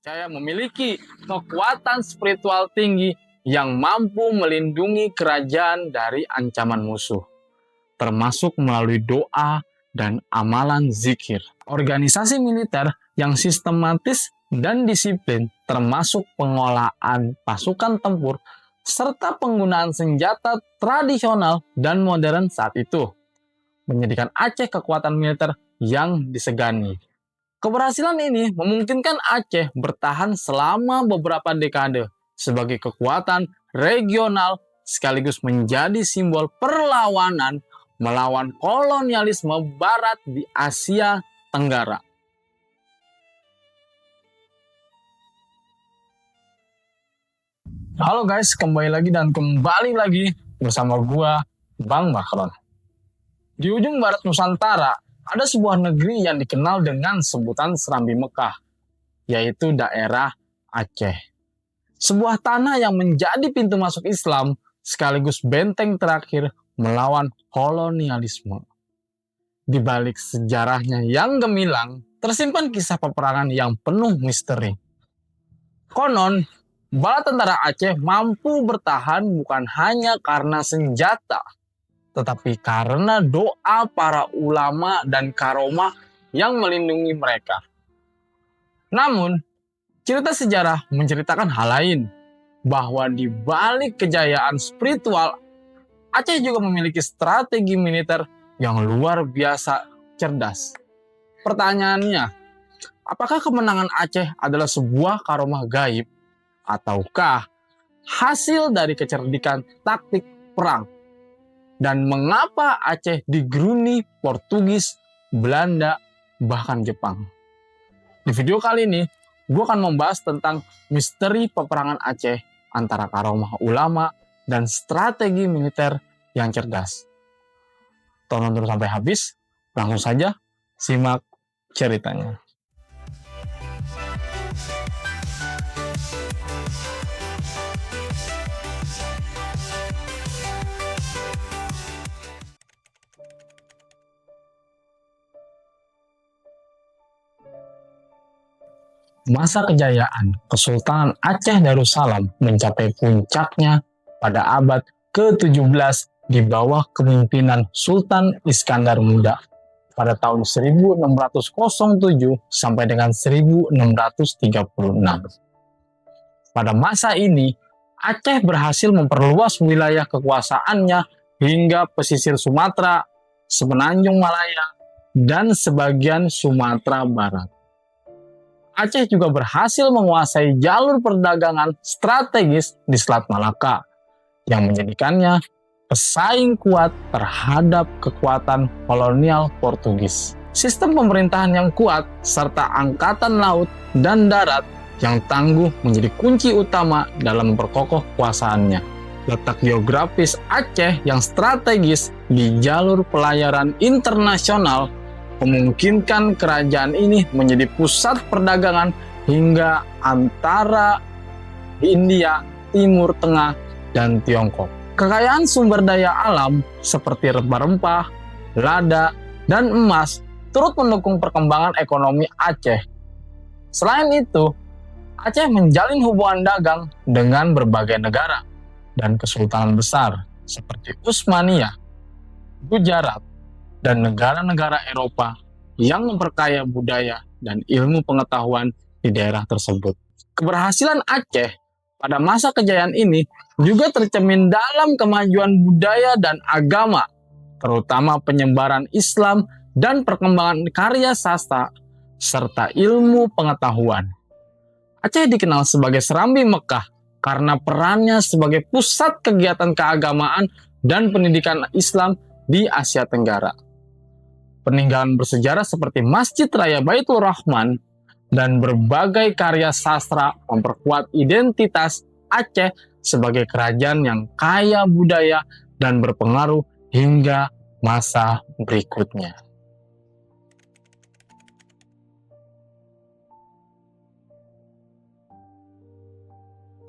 Saya memiliki kekuatan spiritual tinggi yang mampu melindungi kerajaan dari ancaman musuh, termasuk melalui doa dan amalan zikir. Organisasi militer yang sistematis dan disiplin, termasuk pengolahan pasukan tempur, serta penggunaan senjata tradisional dan modern saat itu, menjadikan Aceh kekuatan militer yang disegani. Keberhasilan ini memungkinkan Aceh bertahan selama beberapa dekade sebagai kekuatan regional sekaligus menjadi simbol perlawanan melawan kolonialisme Barat di Asia Tenggara. Halo guys, kembali lagi bersama gua, Bang Makron. Di ujung barat Nusantara, ada sebuah negeri yang dikenal dengan sebutan Serambi Mekah, yaitu daerah Aceh. Sebuah tanah yang menjadi pintu masuk Islam sekaligus benteng terakhir melawan kolonialisme. Di balik sejarahnya yang gemilang, tersimpan kisah peperangan yang penuh misteri. Konon, bala tentara Aceh mampu bertahan bukan hanya karena senjata, tetapi karena doa para ulama dan karomah yang melindungi mereka. Namun, cerita sejarah menceritakan hal lain, bahwa di balik kejayaan spiritual, Aceh juga memiliki strategi militer yang luar biasa cerdas. Pertanyaannya, apakah kemenangan Aceh adalah sebuah karomah gaib, ataukah hasil dari kecerdikan taktik perang? Dan mengapa Aceh digeruni Portugis, Belanda, bahkan Jepang? Di video kali ini, gue akan membahas tentang misteri peperangan Aceh antara karomah ulama dan strategi militer yang cerdas. Tonton terus sampai habis, langsung saja simak ceritanya. Masa kejayaan Kesultanan Aceh Darussalam mencapai puncaknya pada abad ke-17 di bawah kepemimpinan Sultan Iskandar Muda pada tahun 1607 sampai dengan 1636. Pada masa ini, Aceh berhasil memperluas wilayah kekuasaannya hingga pesisir Sumatera, Semenanjung Malaya, dan sebagian Sumatera Barat. Aceh juga berhasil menguasai jalur perdagangan strategis di Selat Malaka, yang menjadikannya pesaing kuat terhadap kekuatan kolonial Portugis. Sistem pemerintahan yang kuat serta angkatan laut dan darat yang tangguh menjadi kunci utama dalam memperkokoh kekuasaannya. Letak geografis Aceh yang strategis di jalur pelayaran internasional memungkinkan kerajaan ini menjadi pusat perdagangan hingga antara India, Timur Tengah, dan Tiongkok. Kekayaan sumber daya alam seperti rempah-rempah, lada, dan emas turut mendukung perkembangan ekonomi Aceh. Selain itu, Aceh menjalin hubungan dagang dengan berbagai negara dan kesultanan besar seperti Utsmaniyah, Gujarat, dan negara-negara Eropa yang memperkaya budaya dan ilmu pengetahuan di daerah tersebut. Keberhasilan Aceh pada masa kejayaan ini juga tercermin dalam kemajuan budaya dan agama, terutama penyebaran Islam dan perkembangan karya sastra serta ilmu pengetahuan. Aceh dikenal sebagai Serambi Mekah karena perannya sebagai pusat kegiatan keagamaan dan pendidikan Islam di Asia Tenggara. Peninggalan bersejarah seperti Masjid Raya Baitul Rahman dan berbagai karya sastra memperkuat identitas Aceh sebagai kerajaan yang kaya budaya dan berpengaruh hingga masa berikutnya.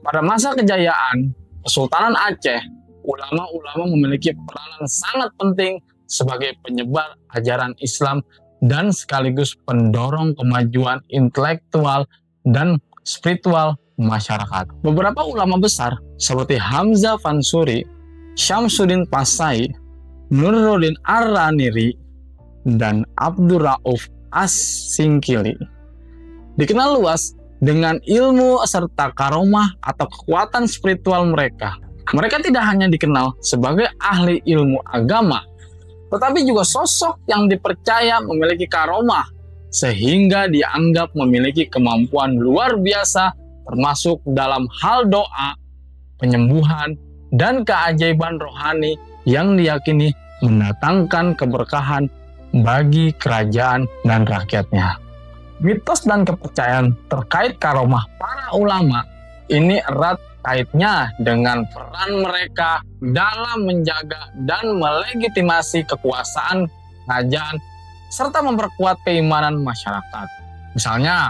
Pada masa kejayaan Kesultanan Aceh, ulama-ulama memiliki peranan sangat penting sebagai penyebar ajaran Islam dan sekaligus pendorong kemajuan intelektual dan spiritual masyarakat. Beberapa ulama besar seperti Hamzah Fansuri, Syamsuddin Pasai, Nuruddin Ar-Raniri, dan Abdurrauf As-Singkili dikenal luas dengan ilmu serta karomah atau kekuatan spiritual mereka. Mereka tidak hanya dikenal sebagai ahli ilmu agama, tetapi juga sosok yang dipercaya memiliki karomah, sehingga dianggap memiliki kemampuan luar biasa termasuk dalam hal doa, penyembuhan, dan keajaiban rohani yang diyakini mendatangkan keberkahan bagi kerajaan dan rakyatnya. Mitos dan kepercayaan terkait karomah para ulama ini erat kaitnya dengan peran mereka dalam menjaga dan melegitimasi kekuasaan kerajaan serta memperkuat keimanan masyarakat. Misalnya,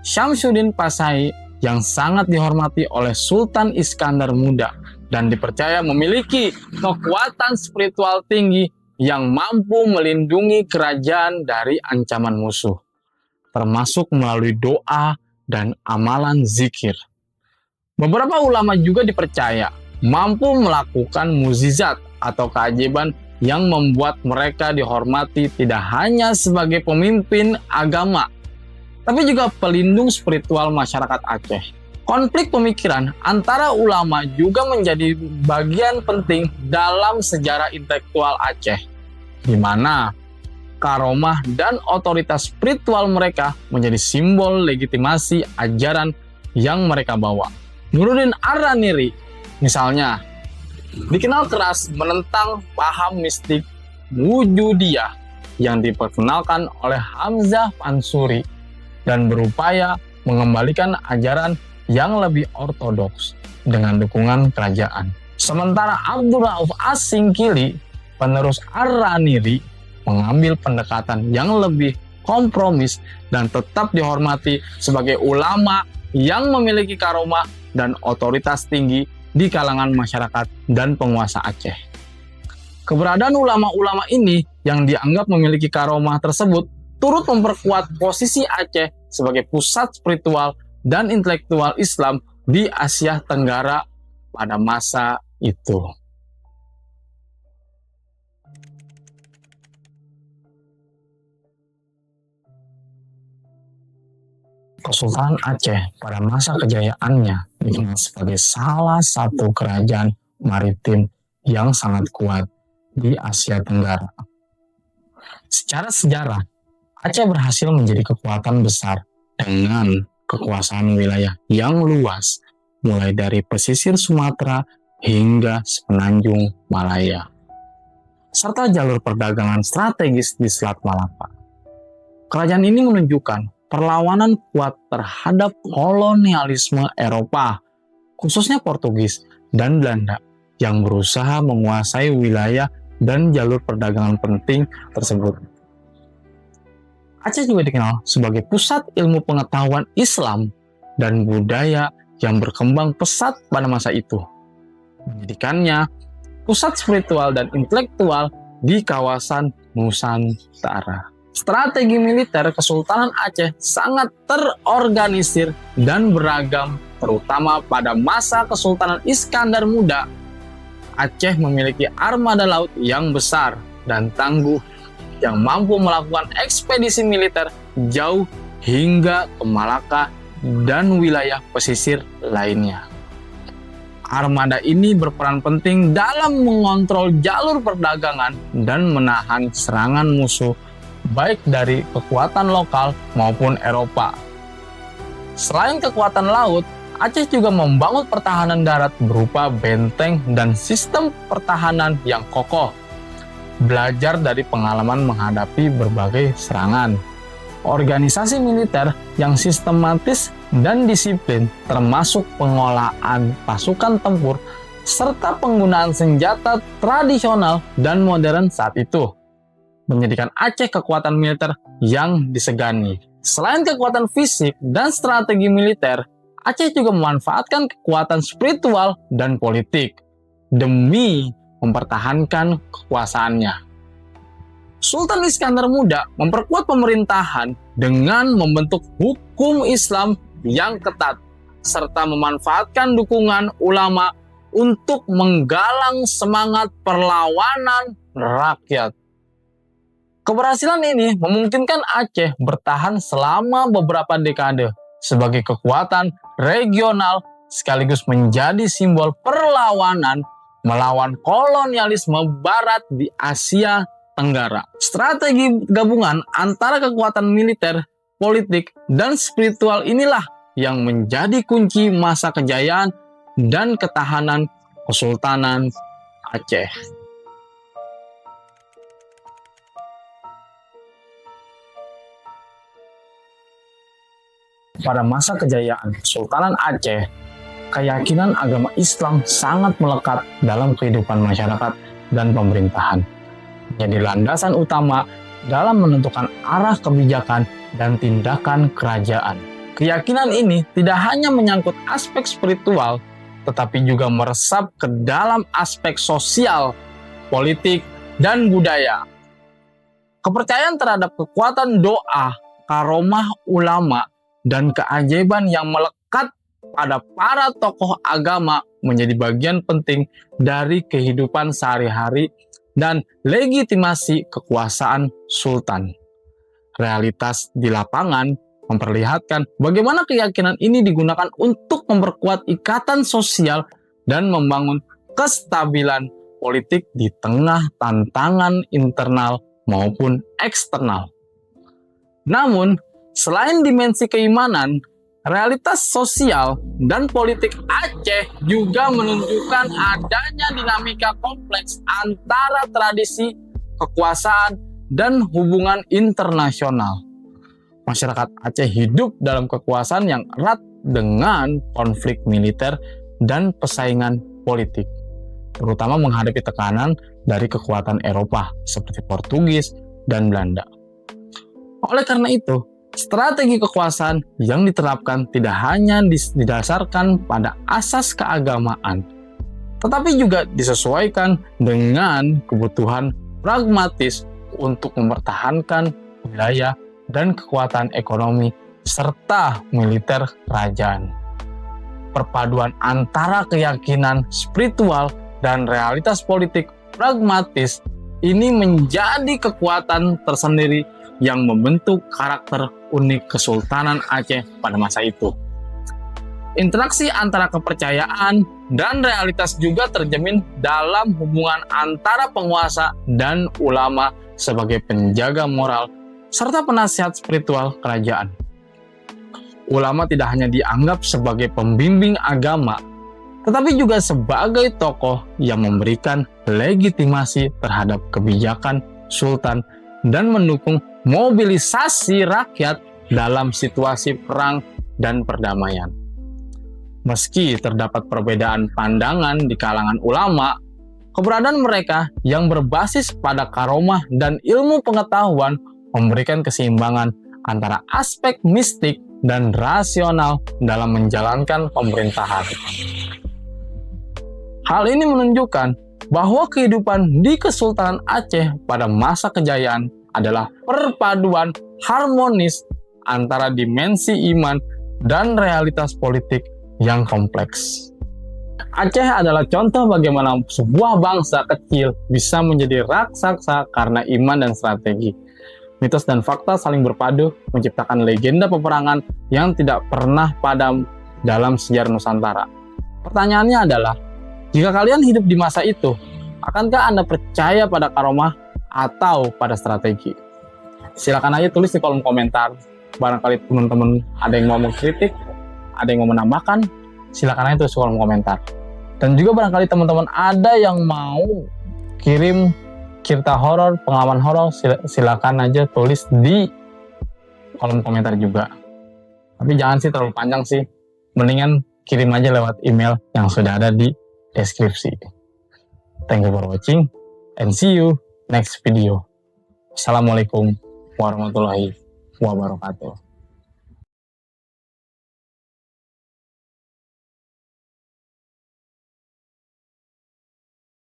Syamsuddin Pasai yang sangat dihormati oleh Sultan Iskandar Muda dan dipercaya memiliki kekuatan spiritual tinggi yang mampu melindungi kerajaan dari ancaman musuh, termasuk melalui doa dan amalan zikir. Beberapa ulama juga dipercaya mampu melakukan mukjizat atau keajaiban yang membuat mereka dihormati tidak hanya sebagai pemimpin agama, tapi juga pelindung spiritual masyarakat Aceh. Konflik pemikiran antara ulama juga menjadi bagian penting dalam sejarah intelektual Aceh, di mana karomah dan otoritas spiritual mereka menjadi simbol legitimasi ajaran yang mereka bawa. Nuruddin Ar-Raniri, misalnya, dikenal keras menentang paham mistik Wujudiyah yang diperkenalkan oleh Hamzah Fansuri dan berupaya mengembalikan ajaran yang lebih ortodoks dengan dukungan kerajaan. Sementara Abdurrauf As-Singkili, penerus Ar-Raniri, mengambil pendekatan yang lebih kompromis dan tetap dihormati sebagai ulama yang memiliki karomah dan otoritas tinggi di kalangan masyarakat dan penguasa Aceh. Keberadaan ulama-ulama ini yang dianggap memiliki karomah tersebut turut memperkuat posisi Aceh sebagai pusat spiritual dan intelektual Islam di Asia Tenggara pada masa itu. Kesultanan Aceh pada masa kejayaannya dikenal sebagai salah satu kerajaan maritim yang sangat kuat di Asia Tenggara. Secara sejarah, Aceh berhasil menjadi kekuatan besar dengan kekuasaan wilayah yang luas, mulai dari pesisir Sumatera hingga semenanjung Malaya, serta jalur perdagangan strategis di Selat Malaka. Kerajaan ini menunjukkan perlawanan kuat terhadap kolonialisme Eropa, khususnya Portugis dan Belanda, yang berusaha menguasai wilayah dan jalur perdagangan penting tersebut. Aceh juga dikenal sebagai pusat ilmu pengetahuan Islam dan budaya yang berkembang pesat pada masa itu, menjadikannya pusat spiritual dan intelektual di kawasan Nusantara. Strategi militer Kesultanan Aceh sangat terorganisir dan beragam, terutama pada masa Kesultanan Iskandar Muda. Aceh memiliki armada laut yang besar dan tangguh yang mampu melakukan ekspedisi militer jauh hingga ke Malaka dan wilayah pesisir lainnya. Armada ini berperan penting dalam mengontrol jalur perdagangan dan menahan serangan musuh baik dari kekuatan lokal maupun Eropa. Selain kekuatan laut, Aceh juga membangun pertahanan darat berupa benteng dan sistem pertahanan yang kokoh. Belajar dari pengalaman menghadapi berbagai serangan. Organisasi militer yang sistematis dan disiplin, termasuk pengolahan pasukan tempur, serta penggunaan senjata tradisional dan modern saat itu, menjadikan Aceh kekuatan militer yang disegani. Selain kekuatan fisik dan strategi militer, Aceh juga memanfaatkan kekuatan spiritual dan politik demi mempertahankan kekuasaannya. Sultan Iskandar Muda memperkuat pemerintahan dengan membentuk hukum Islam yang ketat, serta memanfaatkan dukungan ulama untuk menggalang semangat perlawanan rakyat. Keberhasilan ini memungkinkan Aceh bertahan selama beberapa dekade sebagai kekuatan regional sekaligus menjadi simbol perlawanan melawan kolonialisme Barat di Asia Tenggara. Strategi gabungan antara kekuatan militer, politik, dan spiritual inilah yang menjadi kunci masa kejayaan dan ketahanan Kesultanan Aceh. Pada masa kejayaan Kesultanan Aceh, keyakinan agama Islam sangat melekat dalam kehidupan masyarakat dan pemerintahan, menjadi landasan utama dalam menentukan arah kebijakan dan tindakan kerajaan. Keyakinan ini tidak hanya menyangkut aspek spiritual, tetapi juga meresap ke dalam aspek sosial, politik, dan budaya. Kepercayaan terhadap kekuatan doa, karomah ulama, dan keajaiban yang melekat pada para tokoh agama menjadi bagian penting dari kehidupan sehari-hari dan legitimasi kekuasaan sultan. Realitas di lapangan memperlihatkan bagaimana keyakinan ini digunakan untuk memperkuat ikatan sosial dan membangun kestabilan politik di tengah tantangan internal maupun eksternal. Namun, selain dimensi keimanan, realitas sosial dan politik Aceh juga menunjukkan adanya dinamika kompleks antara tradisi, kekuasaan, dan hubungan internasional. Masyarakat Aceh hidup dalam kekuasaan yang erat dengan konflik militer dan persaingan politik, terutama menghadapi tekanan dari kekuatan Eropa seperti Portugis dan Belanda. Oleh karena itu, strategi kekuasaan yang diterapkan tidak hanya didasarkan pada asas keagamaan, tetapi juga disesuaikan dengan kebutuhan pragmatis untuk mempertahankan wilayah dan kekuatan ekonomi serta militer kerajaan. Perpaduan antara keyakinan spiritual dan realitas politik pragmatis ini menjadi kekuatan tersendiri yang membentuk karakter unik Kesultanan Aceh pada masa itu. Interaksi antara kepercayaan dan realitas juga terjamin dalam hubungan antara penguasa dan ulama sebagai penjaga moral serta penasihat spiritual kerajaan. Ulama tidak hanya dianggap sebagai pembimbing agama, tetapi juga sebagai tokoh yang memberikan legitimasi terhadap kebijakan sultan dan mendukung mobilisasi rakyat dalam situasi perang dan perdamaian. Meski terdapat perbedaan pandangan di kalangan ulama, keberadaan mereka yang berbasis pada karomah dan ilmu pengetahuan memberikan keseimbangan antara aspek mistik dan rasional dalam menjalankan pemerintahan. Hal ini menunjukkan bahwa kehidupan di Kesultanan Aceh pada masa kejayaan adalah perpaduan harmonis antara dimensi iman dan realitas politik yang kompleks. Aceh adalah contoh bagaimana sebuah bangsa kecil bisa menjadi raksasa karena iman dan strategi. Mitos dan fakta saling berpadu menciptakan legenda peperangan yang tidak pernah padam dalam sejarah Nusantara. Pertanyaannya adalah, jika kalian hidup di masa itu, akankah Anda percaya pada karomah atau pada strategi? Silakan aja tulis di kolom komentar. Barangkali teman-teman ada yang mau mengkritik, ada yang mau menambahkan, silakan aja tulis di kolom komentar. Dan juga barangkali teman-teman ada yang mau kirim cerita horor, pengalaman horor, silakan aja tulis di kolom komentar juga. Tapi jangan sih terlalu panjang sih, mendingan kirim aja lewat email yang sudah ada di deskripsi. Thank you for watching and see you next video. Assalamualaikum warahmatullahi wabarakatuh.